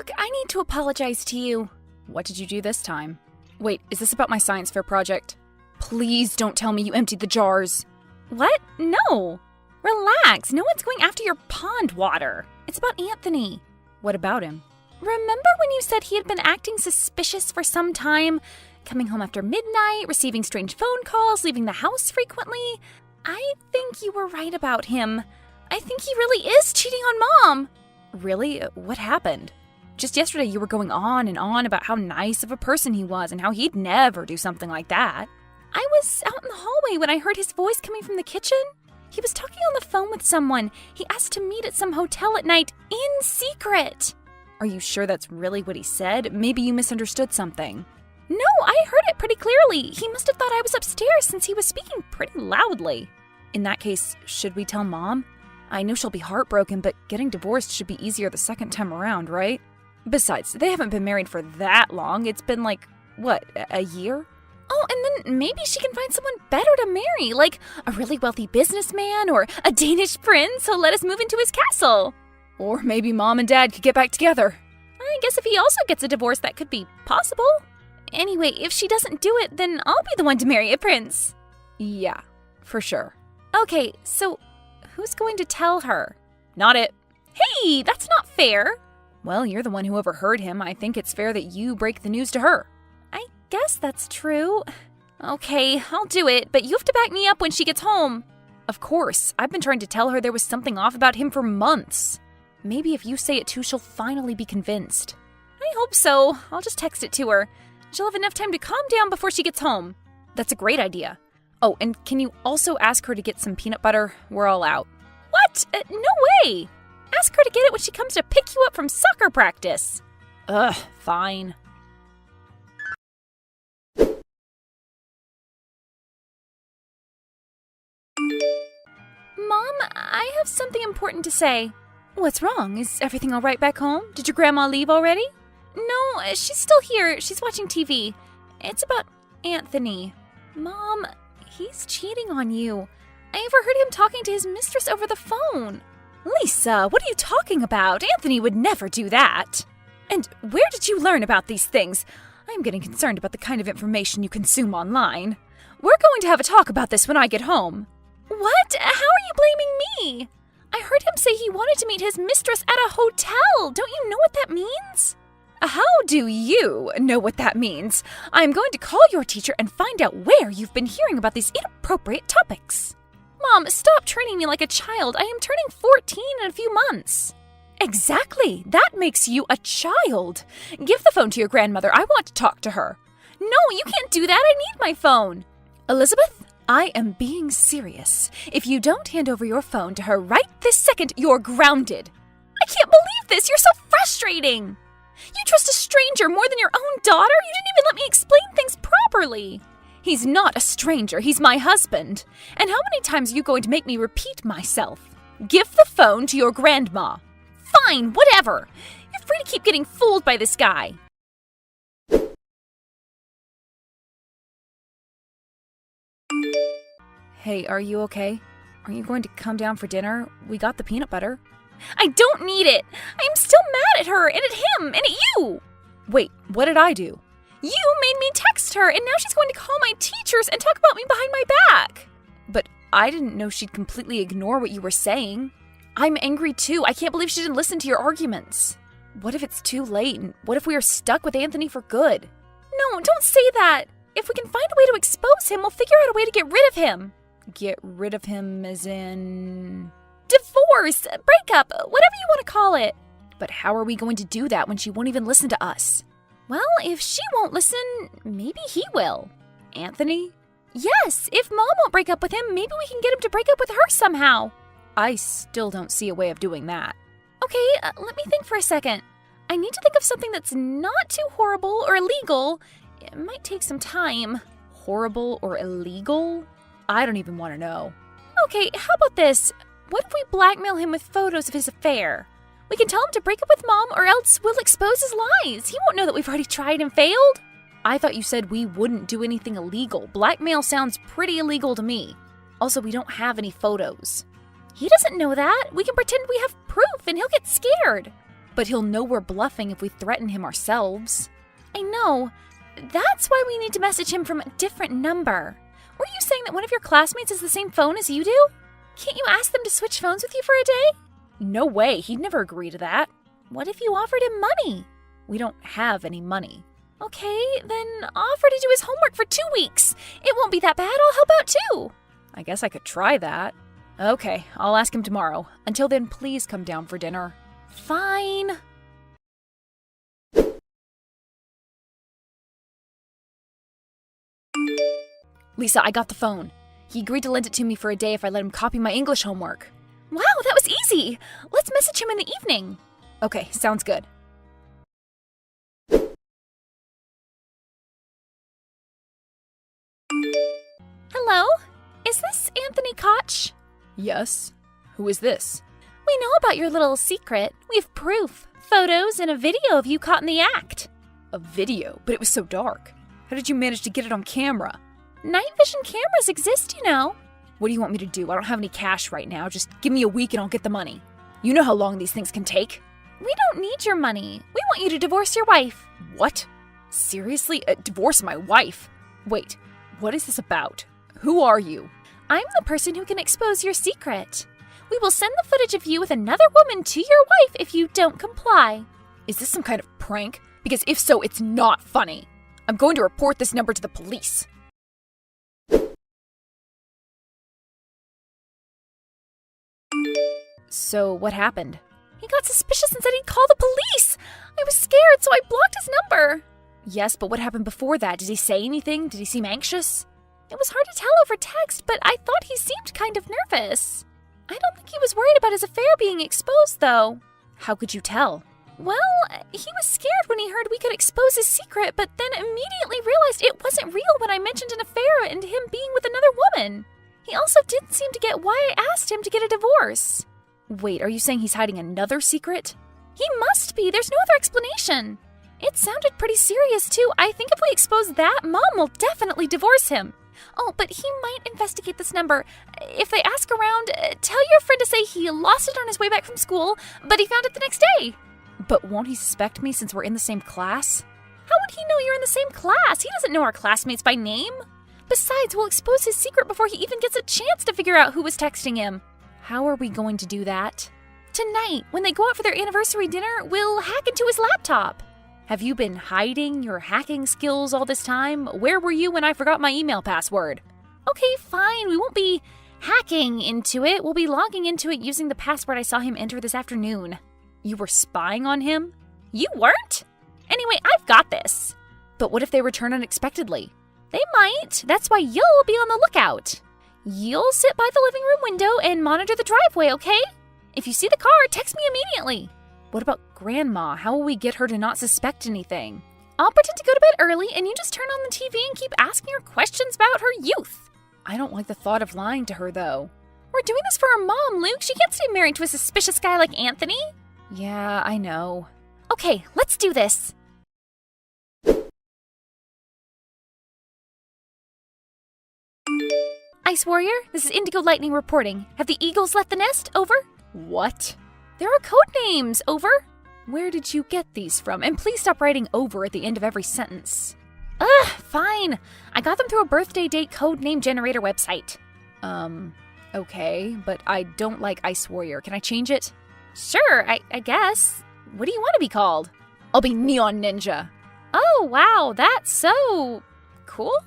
Look, I need to apologize to you. What did you do this time? Wait, is this about my science fair project? Please don't tell me you emptied the jars. What? No. Relax, no one's going after your pond water. It's about Anthony. What about him? Remember when you said he had been acting suspicious for some time? Coming home after midnight, receiving strange phone calls, leaving the house frequently? I think you were right about him. I think he really is cheating on Mom. Really? What happened? Just yesterday you were going on and on about how nice of a person he was and how he'd never do something like that. I was out in the hallway when I heard his voice coming from the kitchen. He was talking on the phone with someone. He asked to meet at some hotel at night in secret. Are you sure that's really what he said? Maybe you misunderstood something. No, I heard it pretty clearly. He must have thought I was upstairs since he was speaking pretty loudly. In that case, should we tell Mom? I know she'll be heartbroken, but getting divorced should be easier the second time around, right? Besides, they haven't been married for that long. It's been like, what, a year? Oh, and then maybe she can find someone better to marry, like a really wealthy businessman or a Danish prince who'll let us move into his castle. Or maybe Mom and Dad could get back together. I guess if he also gets a divorce, that could be possible. Anyway, if she doesn't do it, then I'll be the one to marry a prince. Yeah, for sure. Okay, so who's going to tell her? Not it. Hey, that's not fair. Well, you're the one who overheard him. I think it's fair that you break the news to her. I guess that's true. Okay, I'll do it, but you have to back me up when she gets home. Of course. I've been trying to tell her there was something off about him for months. Maybe if you say it too, she'll finally be convinced. I hope so. I'll just text it to her. She'll have enough time to calm down before she gets home. That's a great idea. Oh, and can you also ask her to get some peanut butter? We're all out. What? No way! Ask her to get it when she comes to pick you up from soccer practice. Ugh, fine. Mom, I have something important to say. What's wrong? Is everything all right back home? Did your grandma leave already? No, she's still here. She's watching TV. It's about Anthony. Mom, he's cheating on you. I overheard him talking to his mistress over the phone. Lisa, what are you talking about? Anthony would never do that. And where did you learn about these things? I'm getting concerned about the kind of information you consume online. We're going to have a talk about this when I get home. What? How are you blaming me? I heard him say he wanted to meet his mistress at a hotel. Don't you know what that means? How do you know what that means? I'm going to call your teacher and find out where you've been hearing about these inappropriate topics. Mom, stop treating me like a child. I am turning 14 in a few months. Exactly. That makes you a child. Give the phone to your grandmother. I want to talk to her. No, you can't do that. I need my phone. Elizabeth, I am being serious. If you don't hand over your phone to her right this second, you're grounded. I can't believe this. You're so frustrating. You trust a stranger more than your own daughter? You didn't even let me explain things properly. He's not a stranger. He's my husband. And how many times are you going to make me repeat myself? Give the phone to your grandma. Fine, whatever. You're free to keep getting fooled by this guy. Hey, are you okay? Are you going to come down for dinner? We got the peanut butter. I don't need it. I'm still mad at her and at him and at you. Wait, what did I do? You made me text her, and now she's going to call my teachers and talk about me behind my back. But I didn't know she'd completely ignore what you were saying. I'm angry too. I can't believe she didn't listen to your arguments. What if it's too late? And what if we are stuck with Anthony for good? No, don't say that. If we can find a way to expose him, we'll figure out a way to get rid of him. Get rid of him as in... Divorce, breakup, whatever you want to call it. But how are we going to do that when she won't even listen to us? Well, if she won't listen, maybe he will. Anthony? Yes, if Mom won't break up with him, maybe we can get him to break up with her somehow. I still don't see a way of doing that. Okay, let me think for a second. I need to think of something that's not too horrible or illegal. It might take some time. Horrible or illegal? I don't even want to know. Okay, how about this? What if we blackmail him with photos of his affair? We can tell him to break up with Mom, or else we'll expose his lies. He won't know that we've already tried and failed. I thought you said we wouldn't do anything illegal. Blackmail sounds pretty illegal to me. Also, we don't have any photos. He doesn't know that. We can pretend we have proof and he'll get scared. But he'll know we're bluffing if we threaten him ourselves. I know. That's why we need to message him from a different number. Were you saying that one of your classmates has the same phone as you do? Can't you ask them to switch phones with you for a day? No way, he'd never agree to that. What if you offered him money? We don't have any money. Okay, then offer to do his homework for 2 weeks. It won't be that bad, I'll help out too. I guess I could try that. Okay, I'll ask him tomorrow. Until then, please come down for dinner. Fine. Lisa, I got the phone. He agreed to lend it to me for a day if I let him copy my English homework. Wow, that was easy. Let's message him in the evening. Okay, sounds good. Hello? Is this Anthony Koch? Yes. Who is this? We know about your little secret. We have proof, photos, and a video of you caught in the act. A video? But it was so dark. How did you manage to get it on camera? Night vision cameras exist, you know. What do you want me to do? I don't have any cash right now. Just give me a week and I'll get the money. You know how long these things can take. We don't need your money. We want you to divorce your wife. What? Seriously? Divorce my wife? Wait, what is this about? Who are you? I'm the person who can expose your secret. We will send the footage of you with another woman to your wife if you don't comply. Is this some kind of prank? Because if so, it's not funny. I'm going to report this number to the police. So, what happened? He got suspicious and said he'd call the police. I was scared, so I blocked his number. Yes, but what happened before that? Did he say anything? Did he seem anxious? It was hard to tell over text, but I thought he seemed kind of nervous. I don't think he was worried about his affair being exposed, though. How could you tell? Well, he was scared when he heard we could expose his secret, but then immediately realized it wasn't real when I mentioned an affair and him being with another woman. He also didn't seem to get why I asked him to get a divorce. Wait, are you saying he's hiding another secret? He must be. There's no other explanation. It sounded pretty serious, too. I think if we expose that, Mom will definitely divorce him. Oh, but he might investigate this number. If they ask around, tell your friend to say he lost it on his way back from school, but he found it the next day. But won't he suspect me since we're in the same class? How would he know you're in the same class? He doesn't know our classmates by name. Besides, we'll expose his secret before he even gets a chance to figure out who was texting him. How are we going to do that? Tonight, when they go out for their anniversary dinner, we'll hack into his laptop. Have you been hiding your hacking skills all this time? Where were you when I forgot my email password? Okay, fine. We won't be hacking into it. We'll be logging into it using the password I saw him enter this afternoon. You were spying on him? You weren't? Anyway, I've got this. But what if they return unexpectedly? They might. That's why you'll be on the lookout. You'll sit by the living room window and monitor the driveway, okay? If you see the car, text me immediately. What about Grandma? How will we get her to not suspect anything? I'll pretend to go to bed early and you just turn on the TV and keep asking her questions about her youth. I don't like the thought of lying to her, though. We're doing this for our mom, Luke. She can't stay married to a suspicious guy like Anthony. Yeah, I know. Okay, let's do this. Ice Warrior, this is Indigo Lightning reporting. Have the Eagles left the nest? Over? What? There are code names. Over? Where did you get these from? And please stop writing over at the end of every sentence. Fine. I got them through a birthday date code name generator website. Okay, but I don't like Ice Warrior. Can I change it? Sure, I guess. What do you want to be called? I'll be Neon Ninja. Oh, wow, that's so cool.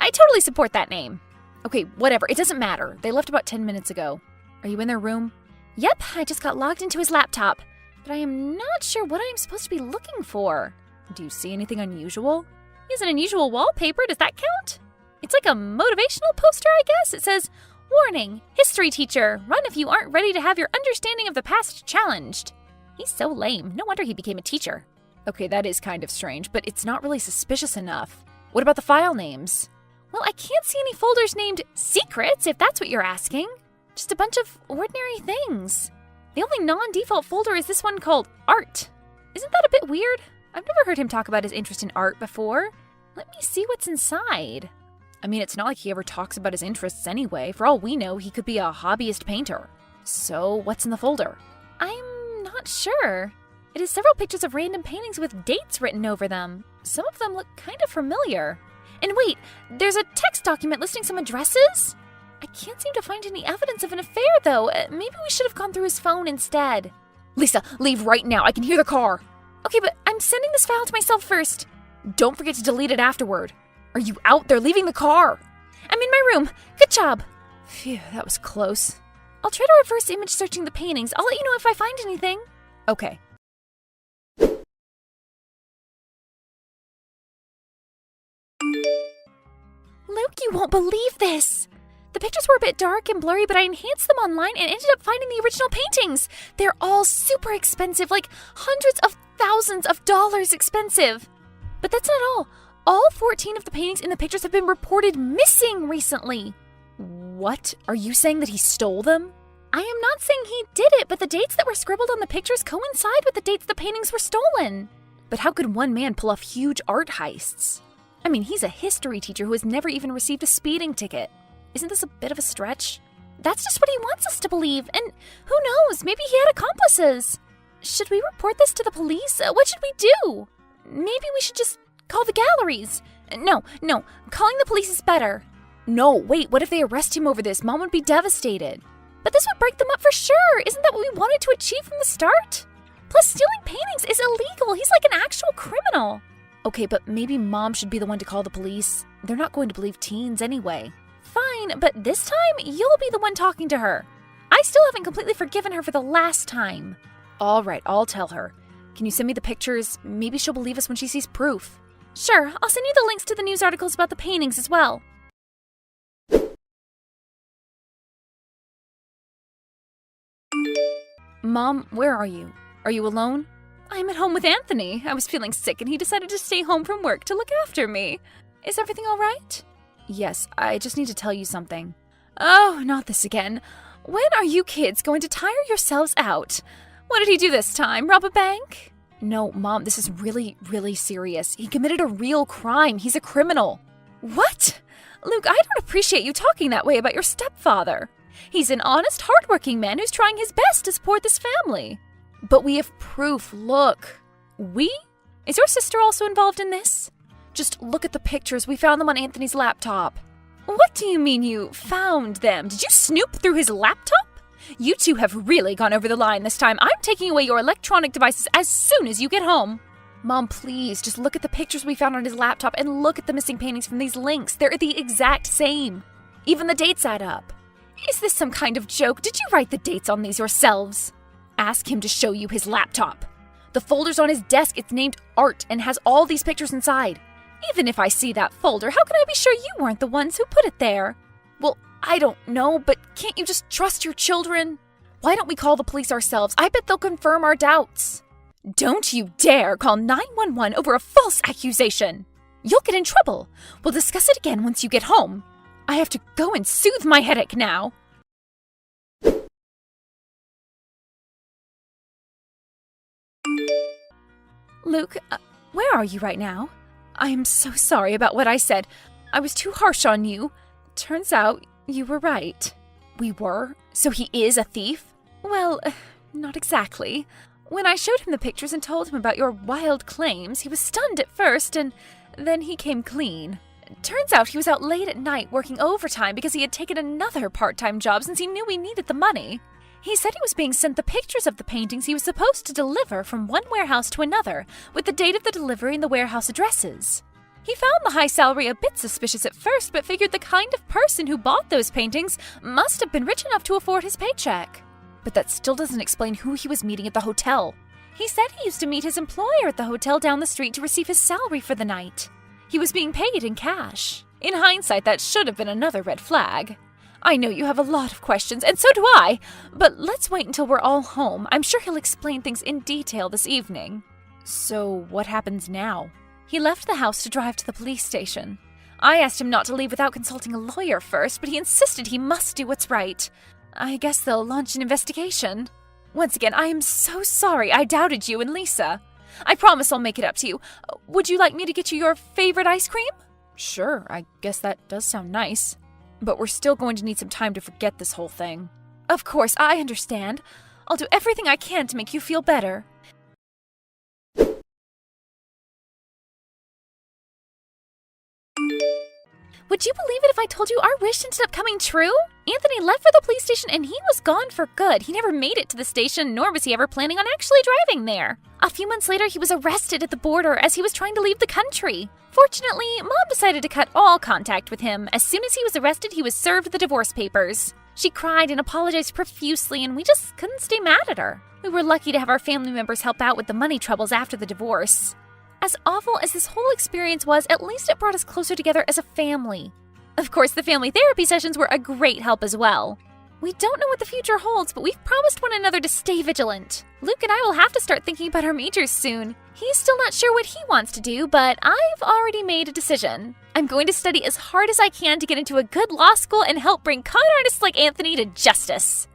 I totally support that name. Okay, whatever. It doesn't matter. They left about 10 minutes ago. Are you in their room? Yep, I just got logged into his laptop. But I am not sure what I'm supposed to be looking for. Do you see anything unusual? He has an unusual wallpaper. Does that count? It's like a motivational poster, I guess. It says, "Warning, history teacher, run if you aren't ready to have your understanding of the past challenged." He's so lame. No wonder he became a teacher. Okay, that is kind of strange, but it's not really suspicious enough. What about the file names? Well, I can't see any folders named Secrets, if that's what you're asking. Just a bunch of ordinary things. The only non-default folder is this one called Art. Isn't that a bit weird? I've never heard him talk about his interest in art before. Let me see what's inside. I mean, it's not like he ever talks about his interests anyway. For all we know, he could be a hobbyist painter. So, what's in the folder? I'm not sure. It has several pictures of random paintings with dates written over them. Some of them look kind of familiar. And wait, there's a text document listing some addresses? I can't seem to find any evidence of an affair, though. Maybe we should have gone through his phone instead. Lisa, leave right now. I can hear the car. Okay, but I'm sending this file to myself first. Don't forget to delete it afterward. Are you out there leaving the car? I'm in my room. Good job. Phew, that was close. I'll try to reverse image searching the paintings. I'll let you know if I find anything. Okay. Luke, you won't believe this. The pictures were a bit dark and blurry, but I enhanced them online and ended up finding the original paintings. They're all super expensive, like hundreds of thousands of dollars expensive. But that's not all. All 14 of the paintings in the pictures have been reported missing recently. What? Are you saying that he stole them? I am not saying he did it, but the dates that were scribbled on the pictures coincide with the dates the paintings were stolen. But how could one man pull off huge art heists? I mean, he's a history teacher who has never even received a speeding ticket. Isn't this a bit of a stretch? That's just what he wants us to believe, and who knows, maybe he had accomplices. Should we report this to the police? What should we do? Maybe we should just call the galleries. No, calling the police is better. No, wait, what if they arrest him over this? Mom would be devastated. But this would break them up for sure. Isn't that what we wanted to achieve from the start? Plus, stealing paintings is illegal. He's like an actual criminal. Okay, but maybe Mom should be the one to call the police. They're not going to believe teens anyway. Fine, but this time, you'll be the one talking to her. I still haven't completely forgiven her for the last time. All right, I'll tell her. Can you send me the pictures? Maybe she'll believe us when she sees proof. Sure, I'll send you the links to the news articles about the paintings as well. Mom, where are you? Are you alone? I'm at home with Anthony. I was feeling sick and he decided to stay home from work to look after me. Is everything all right? Yes, I just need to tell you something. Oh, not this again. When are you kids going to tire yourselves out? What did he do this time? Rob a bank? No, Mom, this is really, really serious. He committed a real crime. He's a criminal. What? Luke, I don't appreciate you talking that way about your stepfather. He's an honest, hardworking man who's trying his best to support this family. But we have proof, look. We? Is your sister also involved in this? Just look at the pictures. We found them on Anthony's laptop. What do you mean you found them? Did you snoop through his laptop? You two have really gone over the line this time. I'm taking away your electronic devices as soon as you get home. Mom, please, just look at the pictures we found on his laptop and look at the missing paintings from these links. They're the exact same. Even the dates add up. Is this some kind of joke? Did you write the dates on these yourselves? Ask him to show you his laptop. The folder's on his desk. It's named Art and has all these pictures inside. Even if I see that folder, how can I be sure you weren't the ones who put it there? Well, I don't know, but can't you just trust your children? Why don't we call the police ourselves? I bet they'll confirm our doubts. Don't you dare call 911 over a false accusation. You'll get in trouble. We'll discuss it again once you get home. I have to go and soothe my headache now. Luke, where are you right now? I am so sorry about what I said. I was too harsh on you. Turns out you were right. We were? So he is a thief? Well, not exactly. When I showed him the pictures and told him about your wild claims, he was stunned at first, and then he came clean. Turns out he was out late at night working overtime because he had taken another part-time job since he knew we needed the money. He said he was being sent the pictures of the paintings he was supposed to deliver from one warehouse to another, with the date of the delivery and the warehouse addresses. He found the high salary a bit suspicious at first, but figured the kind of person who bought those paintings must have been rich enough to afford his paycheck. But that still doesn't explain who he was meeting at the hotel. He said he used to meet his employer at the hotel down the street to receive his salary for the night. He was being paid in cash. In hindsight, that should have been another red flag. I know you have a lot of questions, and so do I, but let's wait until we're all home. I'm sure he'll explain things in detail this evening. So what happens now? He left the house to drive to the police station. I asked him not to leave without consulting a lawyer first, but he insisted he must do what's right. I guess they'll launch an investigation. Once again, I am so sorry I doubted you and Lisa. I promise I'll make it up to you. Would you like me to get you your favorite ice cream? Sure, I guess that does sound nice. But we're still going to need some time to forget this whole thing. Of course, I understand. I'll do everything I can to make you feel better. Would you believe it if I told you our wish ended up coming true? Anthony left for the police station and he was gone for good. He never made it to the station, nor was he ever planning on actually driving there. A few months later, he was arrested at the border as he was trying to leave the country. Fortunately, Mom decided to cut all contact with him. As soon as he was arrested, he was served the divorce papers. She cried and apologized profusely, and we just couldn't stay mad at her. We were lucky to have our family members help out with the money troubles after the divorce. As awful as this whole experience was, at least it brought us closer together as a family. Of course, the family therapy sessions were a great help as well. We don't know what the future holds, but we've promised one another to stay vigilant. Luke and I will have to start thinking about our majors soon. He's still not sure what he wants to do, but I've already made a decision. I'm going to study as hard as I can to get into a good law school and help bring con artists like Anthony to justice.